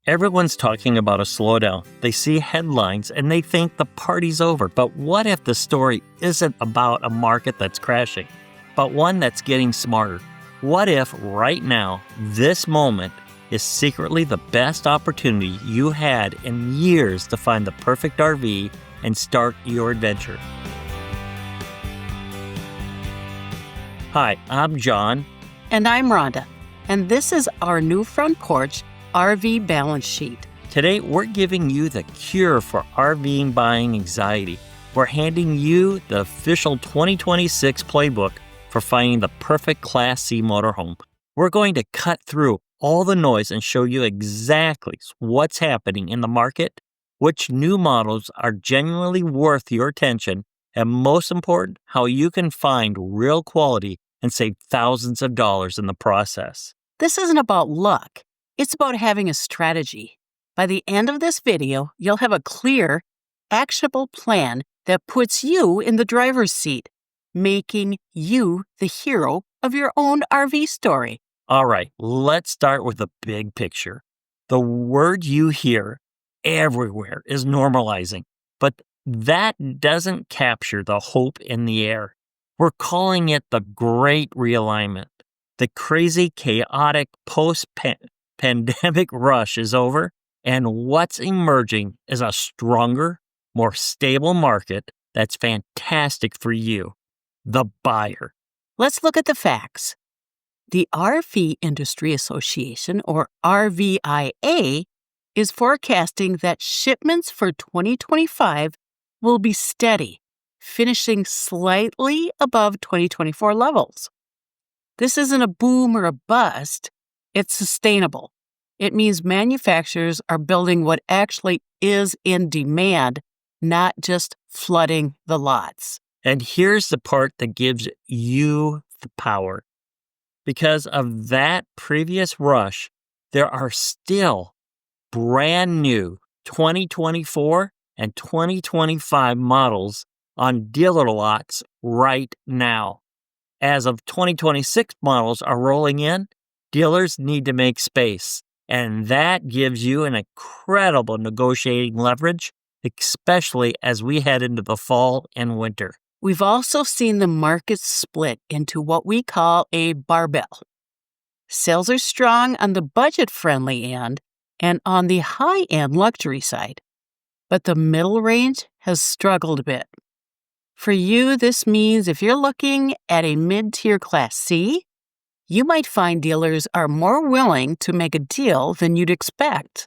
Everyone's talking about a slowdown. They see headlines and they think the party's over. But what if the story isn't about a market that's crashing, but one that's getting smarter? What if right now, this moment, is secretly the best opportunity you had in years to find the perfect RV and start your adventure? Hi, I'm John. And I'm Rhonda. And this is our new front porch RV balance sheet. Today, we're giving you the cure for RV buying anxiety. We're handing you the official 2026 playbook for finding the perfect Class C motorhome. We're going to cut through all the noise and show you exactly what's happening in the market, which new models are genuinely worth your attention, and most important, how you can find real quality and save thousands of dollars in the process. This isn't about luck. It's about having a strategy. By the end of this video, you'll have a clear, actionable plan that puts you in the driver's seat, making you the hero of your own RV story. All right, let's start with the big picture. The word you hear everywhere is normalizing, but that doesn't capture the hope in the air. We're calling it the Great Realignment. The crazy, chaotic post-pandemic rush is over, and what's emerging is a stronger, more stable market that's fantastic for you, the buyer. Let's look at the facts. The RV Industry Association, or RVIA, is forecasting that shipments for 2025 will be steady, finishing slightly above 2024 levels. This isn't a boom or a bust, it's sustainable. It means manufacturers are building what actually is in demand, not just flooding the lots. And here's the part that gives you the power. Because of that previous rush, there are still brand new 2024 and 2025 models on dealer lots right now. As of 2026 models are rolling in, dealers need to make space, and that gives you an incredible negotiating leverage, especially as we head into the fall and winter. We've also seen the market split into what we call a barbell. Sales are strong on the budget-friendly end and on the high-end luxury side, but the middle range has struggled a bit. For you, this means if you're looking at a mid-tier Class C, you might find dealers are more willing to make a deal than you'd expect.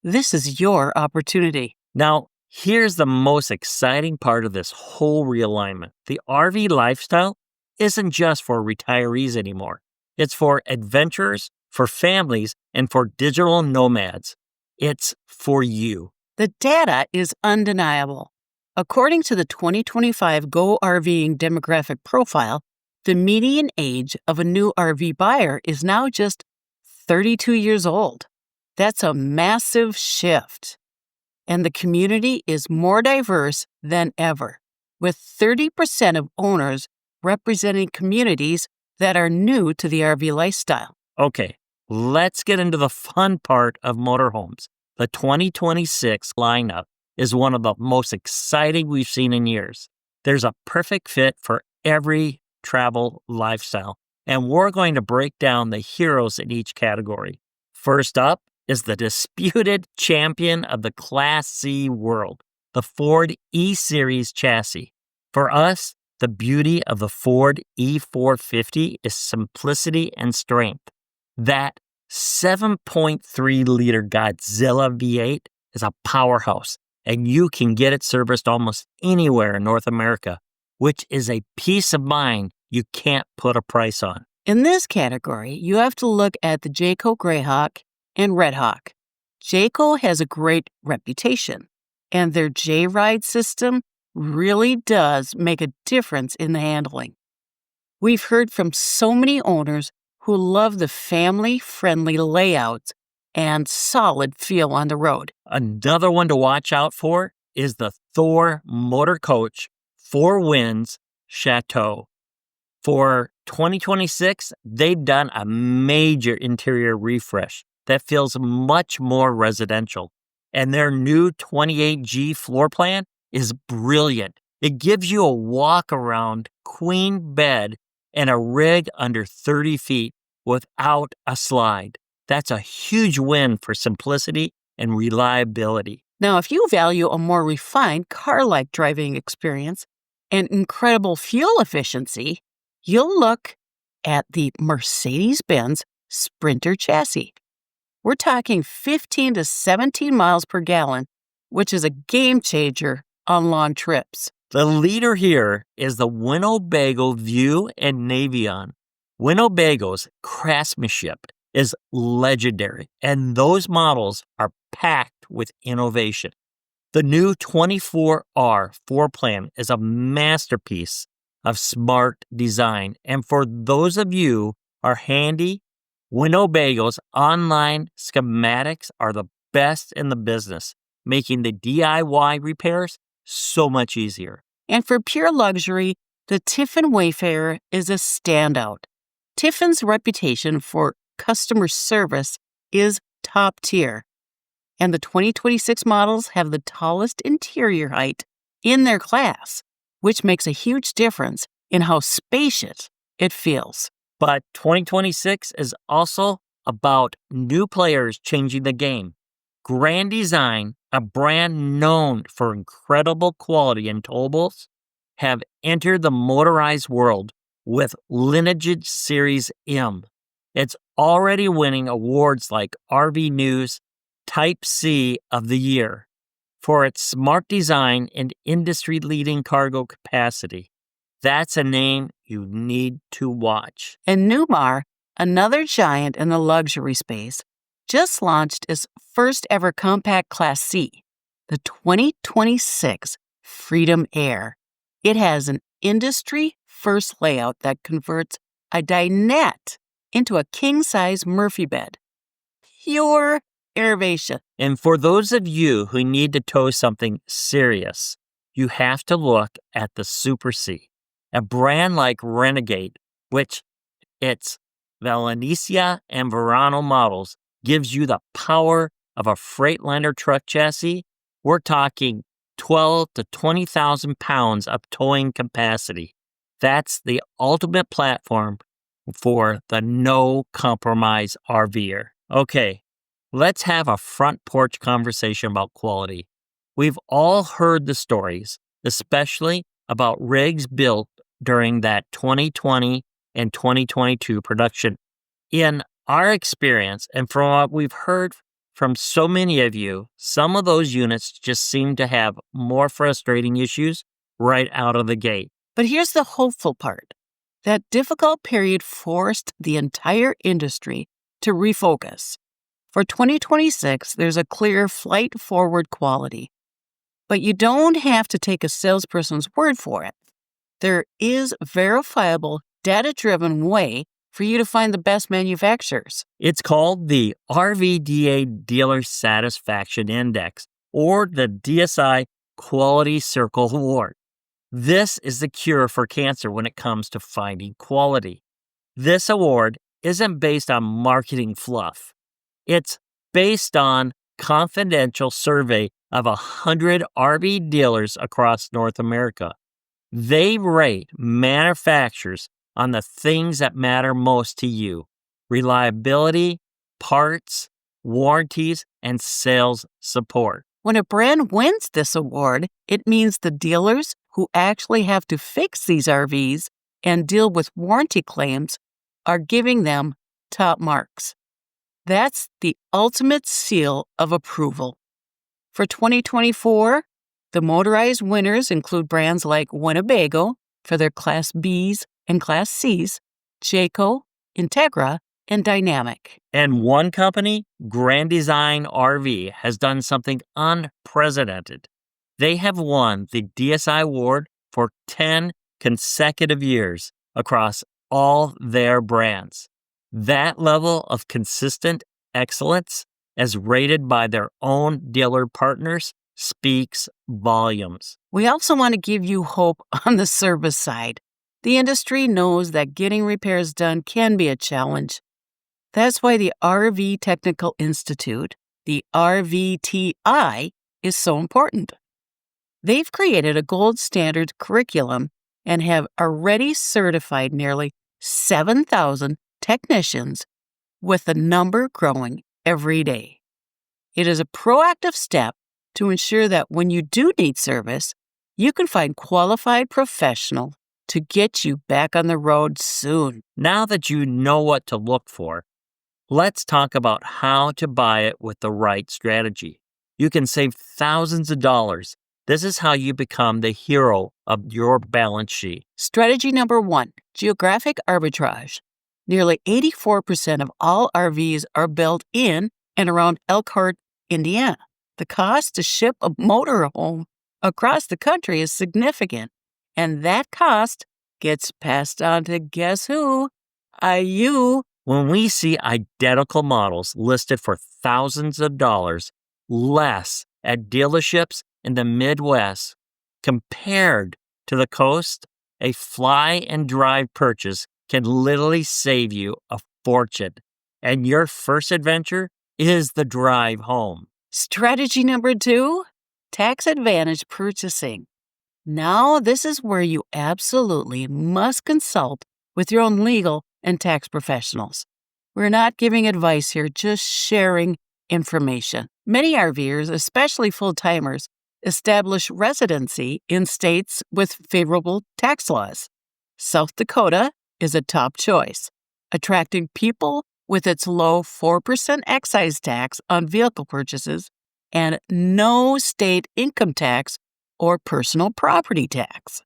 This is your opportunity. Now, here's the most exciting part of this whole realignment. The RV lifestyle isn't just for retirees anymore. It's for adventurers, for families, and for digital nomads. It's for you. The data is undeniable. According to the 2025 Go RVing demographic profile, the median age of a new RV buyer is now just 32 years old. That's a massive shift. And the community is more diverse than ever, with 30% of owners representing communities that are new to the RV lifestyle. Okay, let's get into the fun part of motorhomes. The 2026 lineup is one of the most exciting we've seen in years. There's a perfect fit for every travel lifestyle, and we're going to break down the heroes in each category. First up is the disputed champion of the Class C world, the Ford E-Series chassis. For us, the beauty of the Ford E450 is simplicity and strength. That 7.3-liter Godzilla V8 is a powerhouse, and you can get it serviced almost anywhere in North America, which is a peace of mind you can't put a price on. In this category, you have to look at the Jayco Greyhawk and Redhawk. Jayco has a great reputation, and their J-Ride system really does make a difference in the handling. We've heard from so many owners who love the family-friendly layouts and solid feel on the road. Another one to watch out for is the Thor Motor Coach 4 Winds Chateau. For 2026, they've done a major interior refresh. that feels much more residential. And their new 28G floor plan is brilliant. It gives you a walk-around queen bed and a rig under 30 feet without a slide. That's a huge win for simplicity and reliability. Now, if you value a more refined car-like driving experience and incredible fuel efficiency, you'll look at the Mercedes-Benz Sprinter chassis. We're talking 15 to 17 miles per gallon, which is a game changer on long trips. The leader here is the Winnebago View and Navion. Winnebago's craftsmanship is legendary, and those models are packed with innovation. The new 24R floor plan is a masterpiece of smart design, and for those of you who are handy, Winnebago's online schematics are the best in the business, making the DIY repairs so much easier. And for pure luxury, the Tiffin Wayfarer is a standout. Tiffin's reputation for customer service is top tier, and the 2026 models have the tallest interior height in their class, which makes a huge difference in how spacious it feels. But 2026 is also about new players changing the game. Grand Design, a brand known for incredible quality and towables, have entered the motorized world with Lineage Series M. It's already winning awards like RV News Type C of the Year for its smart design and industry-leading cargo capacity. That's a name you need to watch. And Newmar, another giant in the luxury space, just launched its first ever compact Class C, the 2026 Freedom Air. It has an industry-first layout that converts a dinette into a king-size Murphy bed. Pure innovation. And for those of you who need to tow something serious, you have to look at the Super C. A brand like Renegade, which its Valencia and Verano models gives you the power of a Freightliner truck chassis. We're talking 12 to 20,000 pounds of towing capacity. That's the ultimate platform for the no-compromise RVer. Okay, let's have a front porch conversation about quality. We've all heard the stories, especially about rigs built during that 2020 and 2022 production. In our experience, and from what we've heard from so many of you, some of those units just seem to have more frustrating issues right out of the gate. But here's the hopeful part. That difficult period forced the entire industry to refocus. For 2026, there's a clear flight forward quality. But you don't have to take a salesperson's word for it. There is verifiable, data-driven way for you to find the best manufacturers. It's called the RVDA Dealer Satisfaction Index, or the DSI Quality Circle Award. This is the cure for cancer when it comes to finding quality. This award isn't based on marketing fluff. It's based on confidential survey of 100 RV dealers across North America. They rate manufacturers on the things that matter most to you: reliability, parts, warranties, and sales support. When a brand wins this award, it means the dealers who actually have to fix these RVs and deal with warranty claims are giving them top marks. That's the ultimate seal of approval. For 2024, the motorized winners include brands like Winnebago for their Class Bs and Class Cs, Jayco, Integra, and Dynamic. And one company, Grand Design RV, has done something unprecedented. They have won the DSI award for 10 consecutive years across all their brands. That level of consistent excellence, as rated by their own dealer partners, speaks volumes. We also want to give you hope on the service side. The industry knows that getting repairs done can be a challenge. That's why the RV Technical Institute, the RVTI, is so important. They've created a gold standard curriculum and have already certified nearly 7,000 technicians, with the number growing every day. It is a proactive step to ensure that when you do need service, you can find qualified professional to get you back on the road soon. Now that you know what to look for, let's talk about how to buy it with the right strategy. You can save thousands of dollars. This is how you become the hero of your balance sheet. Strategy number 1, geographic arbitrage. Nearly 84% of all RVs are built in and around Elkhart, Indiana. The cost to ship a motorhome across the country is significant, and that cost gets passed on to guess who? You. When we see identical models listed for thousands of dollars less at dealerships in the Midwest compared to the coast, a fly and drive purchase can literally save you a fortune. And your first adventure is the drive home. Strategy number 2, tax advantage purchasing. Now, this is where you absolutely must consult with your own legal and tax professionals. We're not giving advice here, just sharing information. Many RVers, especially full-timers, establish residency in states with favorable tax laws. South Dakota is a top choice, attracting people with its low 4% excise tax on vehicle purchases and no state income tax or personal property tax.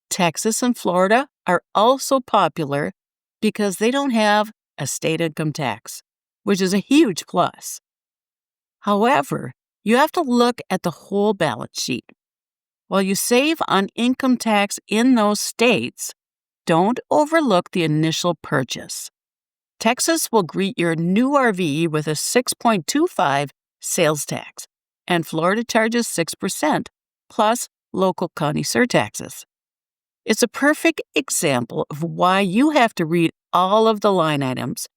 Texas and Florida are also popular because they don't have a state income tax, which is a huge plus. However, you have to look at the whole balance sheet. While you save on income tax in those states, don't overlook the initial purchase. Texas will greet your new RV with a 6.25 sales tax, and Florida charges 6% plus local county surtaxes. It's a perfect example of why you have to read all of the line items,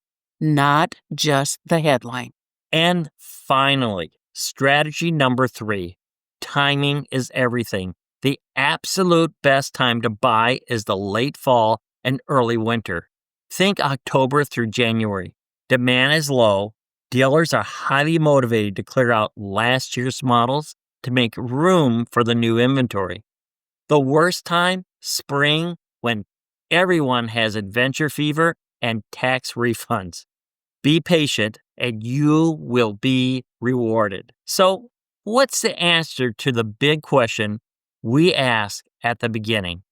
not just the headline. And finally, strategy number 3, timing is everything. The absolute best time to buy is the late fall and early winter. Think October through January. Demand is low. Dealers are highly motivated to clear out last year's models to make room for the new inventory. The worst time, spring, when everyone has adventure fever and tax refunds. Be patient and you will be rewarded. So, what's the answer to the big question we asked at the beginning?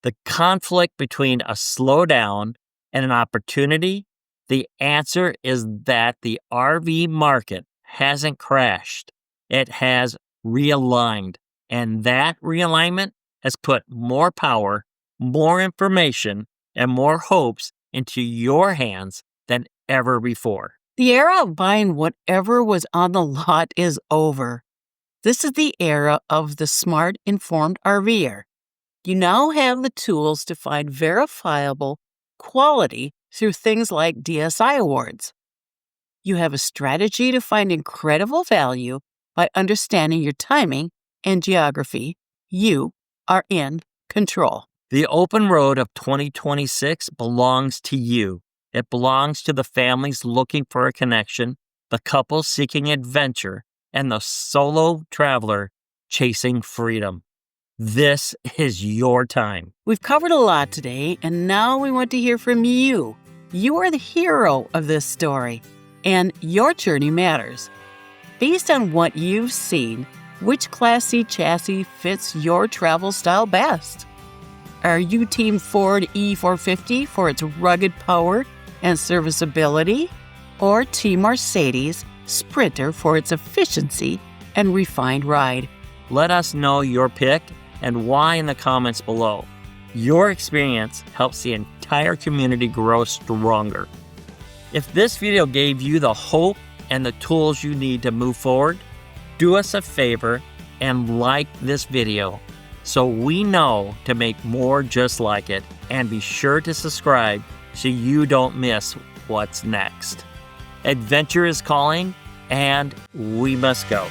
The conflict between a slowdown and an opportunity? The answer is that the RV market hasn't crashed. It has realigned. And that realignment has put more power, more information, and more hopes into your hands than ever before. The era of buying whatever was on the lot is over. This is the era of the smart, informed RVer. You now have the tools to find verifiable quality through things like DSI awards. You have a strategy to find incredible value by understanding your timing and geography. You are in control. The open road of 2026 belongs to you. It belongs to the families looking for a connection, the couple seeking adventure, and the solo traveler chasing freedom. This is your time. We've covered a lot today, and now we want to hear from you. You are the hero of this story, and your journey matters. Based on what you've seen, which Class C chassis fits your travel style best? Are you Team Ford E450 for its rugged power and serviceability, or Team Mercedes Sprinter for its efficiency and refined ride? Let us know your pick and why in the comments below. Your experience helps the entire community grow stronger. If this video gave you the hope and the tools you need to move forward, do us a favor and like this video so we know to make more just like it, and be sure to subscribe so you don't miss what's next. Adventure is calling, and we must go.